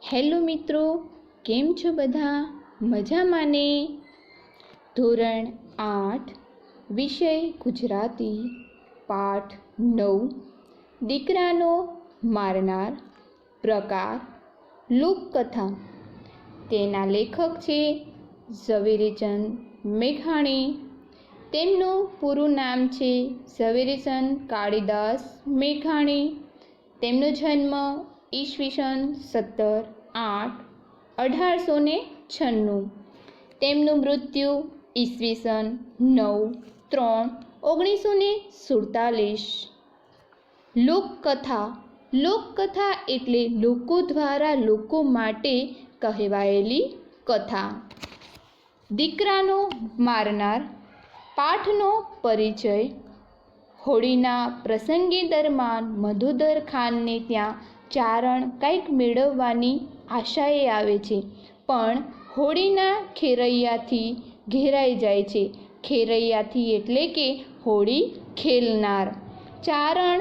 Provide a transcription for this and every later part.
Hello મિત્રો, કેમ છો બધા? મજામાં ને? ધોરણ 8 વિષય ગુજરાતી પાઠ 9 દીકરાનો મારનાર પ્રકાર લોકકથા. તેના લેખક છે ઝવેરચંદ મેઘાણી. તેમનું પૂરું નામ છે ઝવેરચંદ કાળીદાસ મેઘાણી. તેમનો જન્મ ઈસવીસન 17/8/1896. તેમનું મૃત્યુ ઈસવીસન 9/3/1947. લોકકથા. લોકકથા એટલે લોકો દ્વારા લોકો માટે કહેવાયેલી કથા. દીકરાનો મારનાર પાઠનો પરિચય. હોળીના પ્રસંગે દરમિયાન મધુદર ખાનને ત્યાં ચારણ કંઈક મેળવવાની આશાએ આવે છે, પણ હોળીના ખેરૈયાથી ઘેરાઈ જાય છે. ખેરૈયાથી એટલે કે હોળી ખેલનાર. ચારણ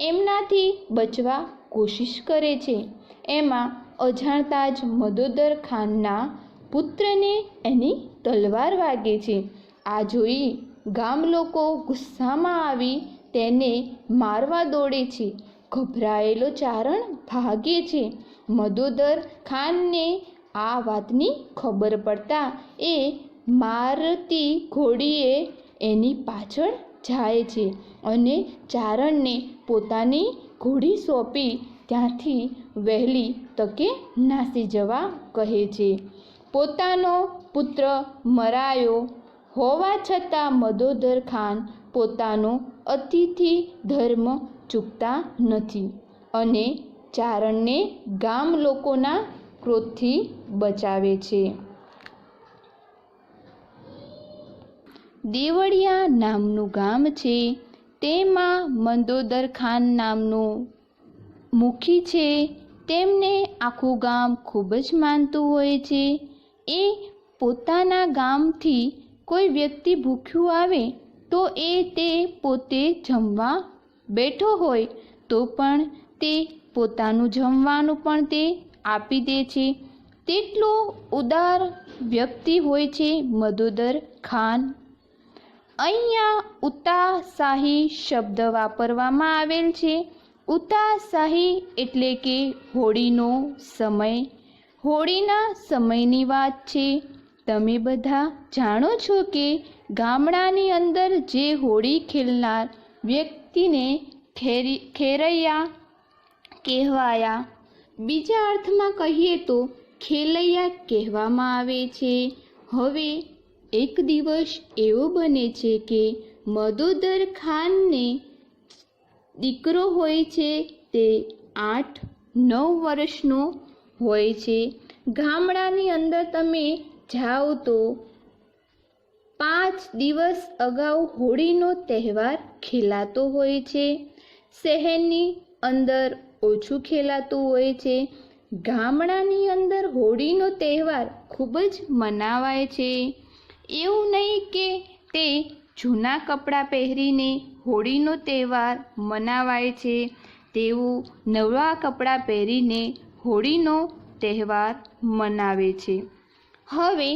એમનાથી બચવા કોશિશ કરે છે. એમાં અજાણતા જ મધુદર ખાનના પુત્રને એની તલવાર વાગે છે. આ જોઈ ગામ લોકો ગુસ્સામાં આવી તેને મારવા દોડે છે. ગભરાયેલો ચારણ ભાગે છે. મધુદર ખાનને આ વાતની ખબર પડતા એ મારતી ઘોડીએ એની પાછળ જાય છે અને ચારણને પોતાની ઘોડી સોંપી ત્યાંથી વહેલી તકે નાસી જવા કહે છે. પોતાનો પુત્ર મરાયો હોવા છતાં મધુદર ખાન પોતાનો અતિથિ ધર્મ ચૂકતા નથી અને ચારણને ગામ લોકોના ક્રોધથી બચાવે છે. દેવળિયા નામનું ગામ છે. તેમાં મધુદર ખાન નામનો મુખી છે. તેમને આખું ગામ ખૂબ જ માનતું હોય છે. એ પોતાના ગામથી કોઈ વ્યક્તિ ભૂખ્યું આવે તો તે પોતે જમવા બેઠો હોય તો પણ તે પોતાનું જમવાનું પણ તે આપી દે છે. તેટલો ઉદાર વ્યક્તિ હોય છે મધુદર ખાન. અહીંયા ઉતાશાહી શબ્દ વાપરવામાં આવેલ છે. ઉતાશાહી એટલે કે હોળીનો સમય. હોળીના સમયની વાત છે. તમે બધા જાણો છો કે ગામડાની અંદર જે હોળી ખેલનાર વ્યક્તિને ખેરૈયા કહેવાયા. બીજા અર્થમાં કહીએ તો ખેલૈયા કહેવામાં આવે છે. હવે એક દિવસ એવો બને છે કે મધુદર ખાનને દીકરો હોય છે. તે 8-9 વર્ષનો હોય છે. ગામડાની અંદર તમે જાઓ તો 5 દિવસ અગાઉ હોળીનો તહેવાર ખેલાતો હોય છે. શહેરની અંદર ઓછું ખેલાતું હોય છે. ગામડાની અંદર હોળીનો તહેવાર ખૂબ જ મનાવાય છે. એવું નહીં કે તે જૂના કપડાં પહેરીને હોળીનો તહેવાર મનાવાય છે. તેઓ નવા કપડાં પહેરીને હોળીનો તહેવાર મનાવે છે. હવે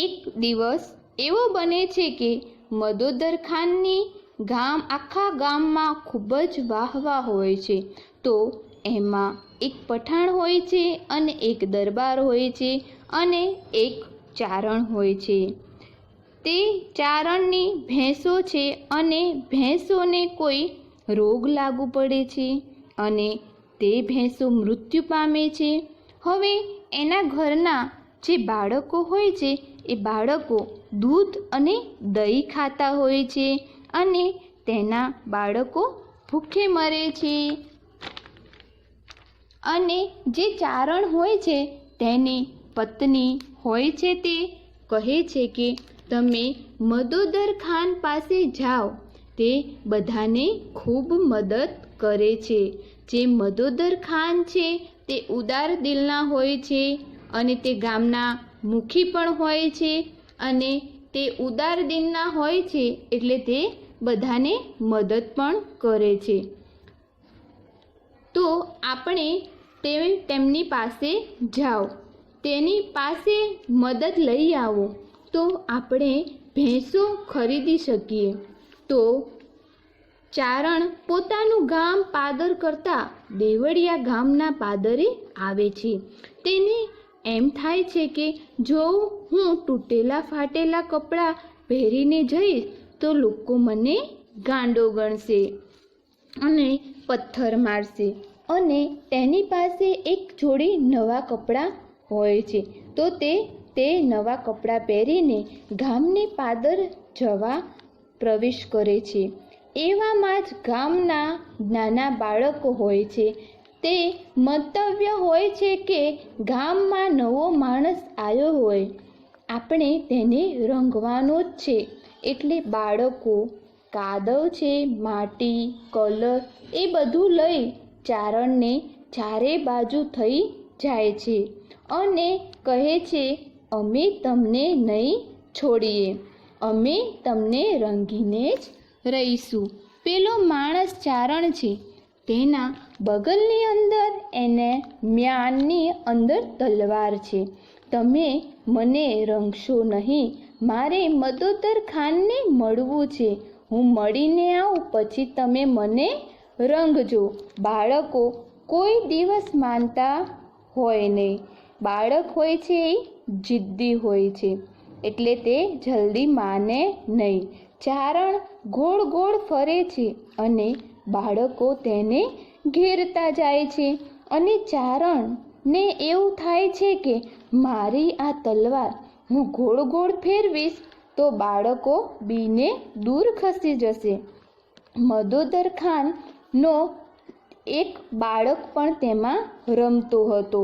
એક દિવસ એવો બને છે કે મધુદર ખાનની આખા ગામમાં ખૂબ જ વાહવા હોય છે. તો એમાં એક પઠાણ હોય છે અને એક દરબાર હોય છે અને એક ચારણ હોય છે. તે ચારણની ભેંસો છે અને ભેંસોને કોઈ રોગ લાગુ પડે છે અને તે ભેંસો મૃત્યુ પામે છે. હવે એના ઘરના જે બાળકો હોય છે એ બાળકો દૂધ અને દહીં ખાતા હોય છે અને તેના બાળકો ભૂખે મરે છે. અને જે ચારણ હોય છે તેની પત્ની હોય છે તે કહે છે કે તમે મધુદર ખાન પાસે જાઓ. તે બધાને ખૂબ મદદ કરે છે. જે મધુદર ખાન છે તે ઉદાર દિલના હોય છે અને તે ગામના મુખી પણ હોય છે અને તે ઉદાર દિલના હોય છે એટલે તે બધાને મદદ પણ કરે છે. તો આપણે તેમની પાસે જાઓ, તેની પાસે મદદ લઈ આવો તો આપણે ભેંસો ખરીદી શકીએ. તો ચારણ પોતાનું ગામ પાદર કરતા દેવળિયા ગામના પાદરે આવે છે. તેને એમ થાય છે કે જો હું તૂટેલા ફાટેલા કપડાં પહેરીને જઈશ તો લોકો મને ગાંડો ગણશે અને પથ્થર મારશે. અને તેની પાસે એક જોડી નવા કપડાં હોય છે તો તે નવા કપડાં પહેરીને ગામને પાદર જવા પ્રવેશ કરે છે. એવામાં જ ગામના નાના બાળકો હોય છે. તે મંતવ્ય હોય છે કે ગામમાં નવો માણસ આવ્યો હોય, આપણે તેને રંગવાનો જ છે. એટલે બાળકો કાદવ છે, માટી, કલર એ બધું લઈ ચારણને ચારે બાજુ થઈ જાય છે અને કહે છે, અમે તમને નહીં છોડીએ, અમે તમને રંગીને જ રહીશું. પેલો માણસ ચારણ છે, તેના બગલની અંદર એને મ્યાનની અંદર તલવાર છે. તમે મને રંગશો નહીં, મારે મદોદર ખાનને મળવું છે. હું મળીને આવું પછી તમે મને રંગજો. બાળકો કોઈ દિવસ માનતા હોય નહીં. બાળક હોય છે એ જિદ્દી હોય છે એટલે તે જલ્દી માને નહીં. ચારણ ગોળ ગોળ ફરે છે અને બાળકો તેને ઘેરતા જાય છે અને ચારણને એવું થાય છે કે મારી આ તલવાર હું ગોળ ગોળ ફેરવીશ તો બાળકો બીને દૂર ખસી જશે. મદોદર ખાનનો એક બાળક પણ તેમાં રમતો હતો.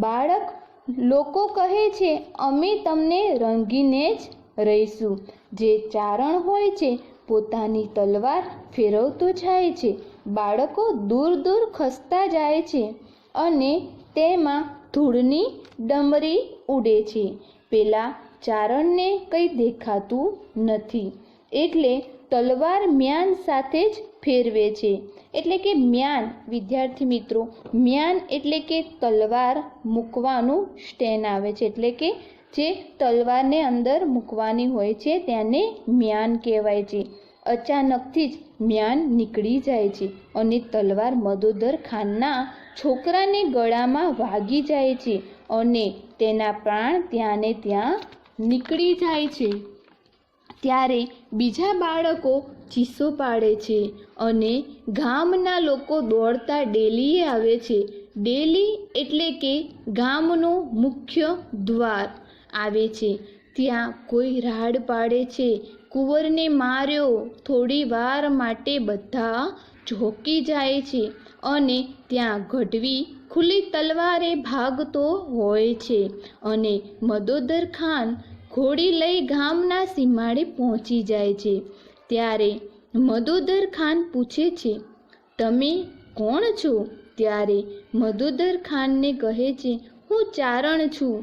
બાળક લોકો કહે છે, અમે તમને રંગીને જ રહીશું. જે ચારણ હોય છે પોતાની તલવાર ફેરવતો જાય છે. બાળકો દૂર દૂર ખસતા જાય છે અને તેમાં ધૂળની ડમરી ઉડે છે. પેલા ચારણને કંઈ દેખાતું નથી એટલે તલવાર મ્યાન સાથે જ ફેરવે છે. એટલે કે મ્યાન, વિદ્યાર્થી મિત્રો, મ્યાન એટલે કે તલવાર મૂકવાનું સ્ટેન્ડ આવે છે. એટલે કે જે તલવારને અંદર મૂકવાની હોય છે તેને મ્યાન કહેવાય છે. અચાનકથી જ મ્યાન નીકળી જાય છે અને તલવાર મદોદર ખાનના છોકરાને ગળામાં વાગી જાય છે અને તેના પ્રાણ ત્યાં ને ત્યાં નીકળી જાય છે. ત્યારે બીજા બાળકો ચીસો પાડે છે અને ગામના લોકો દોડતા ડેલીએ આવે છે. ડેલી એટલે કે ગામનો મુખ્ય દ્વાર આવે છે. ત્યાં કોઈ રાડ પાડે છે, કુંવરને માર્યો. થોડી વાર માટે બધા ઝોકી જાય છે અને ત્યાં ગઢવી ખુલ્લી તલવારે ભાગતો હોય છે અને મદોદર ખાન ઘોડી લઈ ગામના સીમાડે પહોંચી જાય છે. ત્યારે મદોદર ખાન પૂછે છે, તમે કોણ છો? ત્યારે મદોદર ખાનને કહે છે, હું ચારણ છું.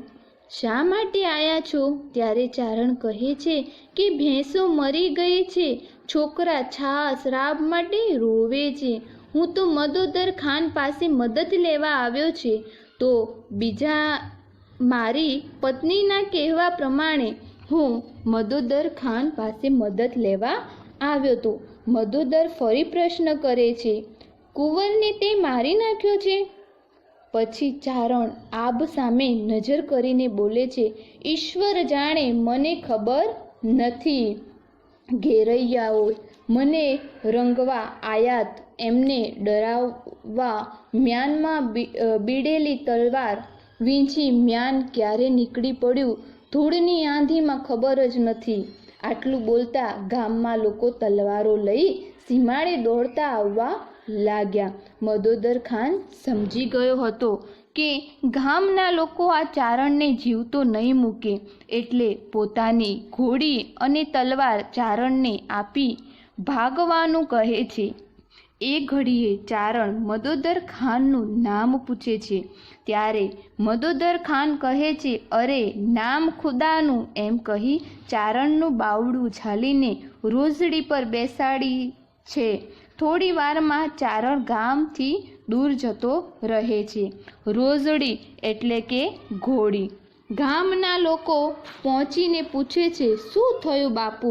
શા માટે આવ્યા છો? ત્યારે ચારણ કહે છે કે ભેંસો મરી ગઈ છે, છોકરા છાશ રાબ માટે રોવે છે. હું તો મદોદર ખાન પાસે મદદ લેવા આવ્યો છે. તો બીજા મારી પત્નીના કહેવા પ્રમાણે હું મદોદર ખાન પાસે મદદ લેવા આવ્યો તો. મદોદર ફરી પ્રશ્ન કરે છે, કુંવરને તે મારી નાખ્યો છે? પછી ચારણ આબ સામે નજર કરીને બોલે છે, ઈશ્વર જાણે, મને ખબર નથી. ઘેરૈયાઓ મને રંગવા આયાત, એમને ડરાવવા મ્યાનમાં બીડેલી તલવાર વીંછી મ્યાન ક્યારે નીકળી પડ્યું ધૂળની આંધીમાં ખબર જ નથી. આટલું બોલતા ગામમાં લોકો તલવારો લઈ સીમાડે દોડતા આવવા લાગ્યા. મદોદર ખાન સમજી ગયો હતો કે ગામના લોકો આ ચારણને જીવતો નહીં મૂકે એટલે પોતાની ઘોડી અને તલવાર ચારણને આપી ભાગવાનું કહે છે. એ ઘડીએ ચારણ મદોદર ખાનનું નામ પૂછે છે. ત્યારે મદોદર ખાન કહે છે, અરે નામ ખુદાનું, એમ કહી ચારણનું બાવડું ઝાલીને રોઝડી પર બેસાડી છે. થોડી વારમાં ચારણ ગામથી દૂર જતો રહે છે. રોઝડી એટલે કે ઘોડી. ગામના લોકો પહોંચીને પૂછે છે, શું થયું બાપુ?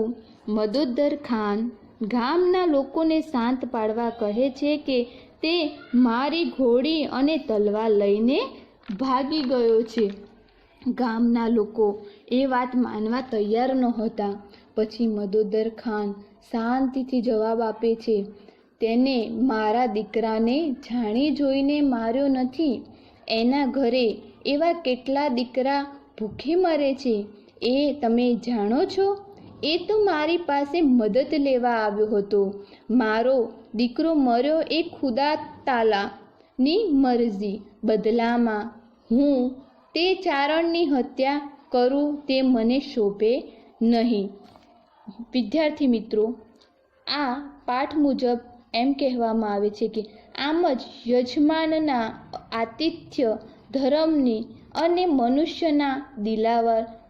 મદોદર ખાન ગામના લોકોને શાંત પાડવા કહે છે કે તે મારી ઘોડી અને તલવાર લઈને ભાગી ગયો છે. ગામના લોકો એ વાત માનવા તૈયાર નહોતા. પછી મદોદર ખાન શાંતિથી જવાબ આપે છે, તેને મારા દીકરાને જાણી જોઈને માર્યો નથી. એના ઘરે એવા કેટલા દીકરા ભૂખે મરે છે એ તમે જાણો છો? એ તો મારી પાસે મદદ લેવા આવ્યો હતો. મારો દીકરો મર્યો એ ખુદા તાલાની મરજી. બદલામાં હું તે ચારણની હત્યા કરું તે મને શોભે નહીં. વિદ્યાર્થી મિત્રો, આ પાઠ મુજબ એમ કહેવામાં આવે છે કે આમ જ યજમાનના આતિથ્ય ધર્મની અને મનુષ્યના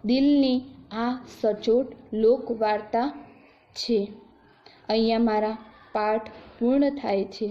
દિલની આ સચોટ લોકવાર્તા છે. અહીંયા મારા પાઠ પૂર્ણ થાય છે.